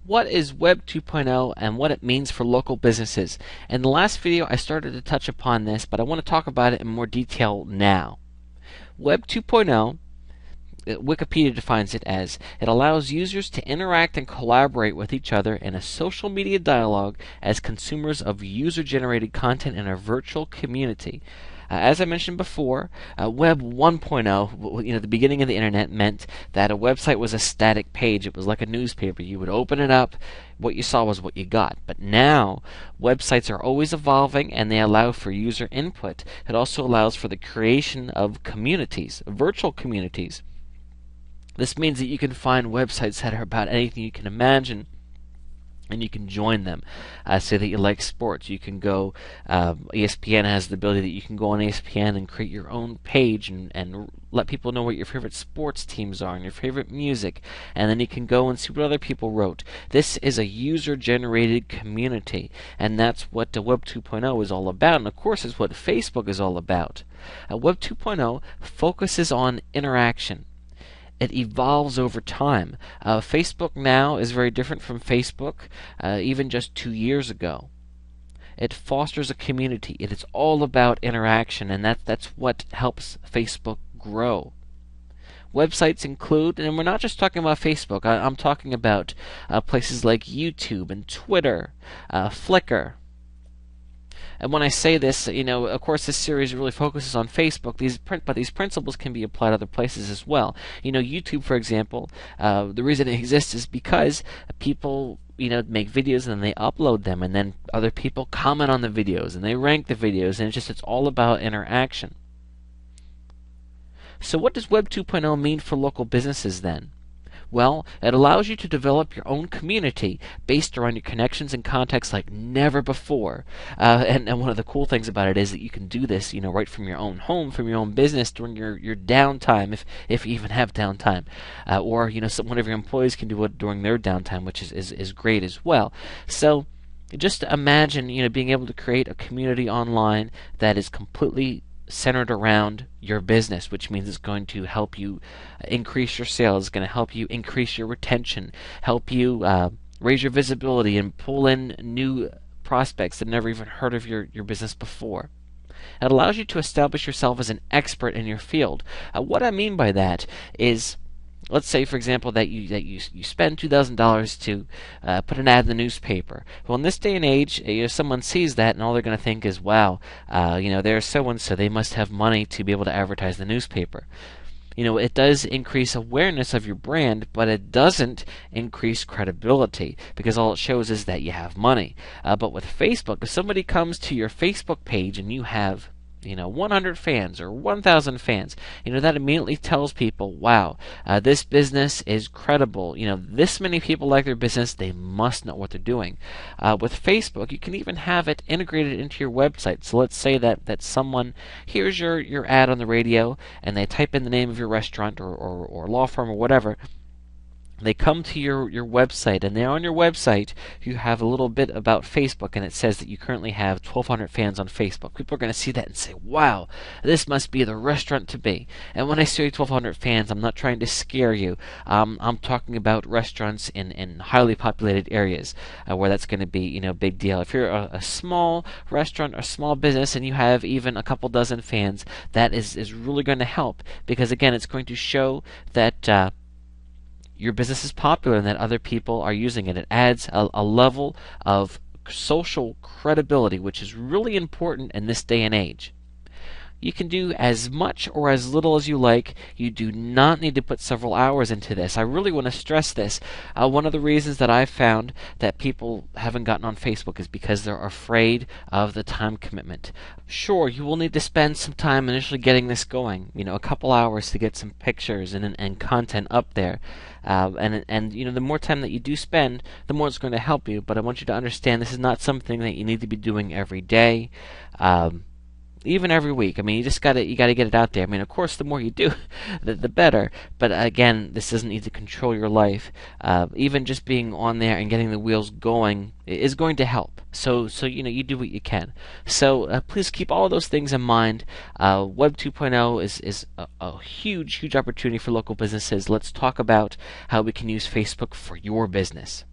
What is Web 2.0 and what it means for local businesses? In the last video, I started to touch upon this, but I want to talk about it in more detail now. Web 2.0, Wikipedia defines it as, it allows users to interact and collaborate with each other in a social media dialogue as consumers of user-generated content in a virtual community. As I mentioned before, Web 1.0, the beginning of the internet, meant that a website was a static page. It was like a newspaper. You would open it up, what you saw was what you got. But now, websites are always evolving and they allow for user input. It also allows for the creation of communities, virtual communities. This means that you can find websites that are about anything you can imagine, and you can join them. Say that you like sports, you can go. ESPN has the ability that you can go on ESPN and create your own page and let people know what your favorite sports teams are and your favorite music, and then you can go and see what other people wrote. This is a user-generated community, and that's what Web 2.0 is all about, and of course is what Facebook is all about. Web 2.0 focuses on interaction. It evolves over time. Facebook now is very different from Facebook even just 2 years ago. It fosters a community. It is all about interaction, and that's what helps Facebook grow. Websites include, and we're not just talking about Facebook, I'm talking about places like YouTube and Twitter, Flickr. And when I say this, of course this series really focuses on Facebook, but these principles can be applied other places as well. YouTube, for example, the reason it exists is because people make videos and then they upload them, and then other people comment on the videos and they rank the videos, and it's all about interaction. So what does Web 2.0 mean for local businesses then? Well, it allows you to develop your own community based around your connections and contacts like never before. And one of the cool things about it is that you can do this, right from your own home, from your own business during your downtime, if you even have downtime, or one of your employees can do it during their downtime, which is great as well. So just imagine, being able to create a community online that is completely centered around your business, which means it's going to help you increase your sales, it's going to help you increase your retention, help you raise your visibility and pull in new prospects that never even heard of your business before. It allows you to establish yourself as an expert in your field. What I mean by that is, let's say, for example, that you spend $2,000 to put an ad in the newspaper. Well, in this day and age, someone sees that and all they're going to think is, wow, they're so-and-so, they must have money to be able to advertise the newspaper. It does increase awareness of your brand, but it doesn't increase credibility, because all it shows is that you have money. But with Facebook, if somebody comes to your Facebook page and you have 100 fans or 1,000 fans, that immediately tells people, wow, this business is credible. This many people like their business, they must know what they're doing. With Facebook, you can even have it integrated into your website. So let's say that someone hears your ad on the radio and they type in the name of your restaurant or law firm or whatever. They come to your website, and there on your website you have a little bit about Facebook, and it says that you currently have 1,200 fans on Facebook. People are going to see that and say, wow, this must be the restaurant to be. And when I say 1,200 fans, I'm not trying to scare you. I'm talking about restaurants in highly populated areas where that's going to be a big deal. If you're a small restaurant or small business and you have even a couple dozen fans, that is really going to help, because again, it's going to show that your business is popular and that other people are using it. It adds a level of social credibility, which is really important in this day and age. You can do as much or as little as you like. You do not need to put several hours into this. I really want to stress this. One of the reasons that I've found that people haven't gotten on Facebook is because they're afraid of the time commitment. Sure, you will need to spend some time initially getting this going, a couple hours to get some pictures and content up there. And the more time that you do spend, the more it's going to help you. But I want you to understand this is not something that you need to be doing every day. Even every week. You gotta get it out there. Of course, the more you do, the better. But again, this doesn't need to control your life. Even just being on there and getting the wheels going is going to help. So you do what you can. So please keep all of those things in mind. Web 2.0 is a huge opportunity for local businesses. Let's talk about how we can use Facebook for your business.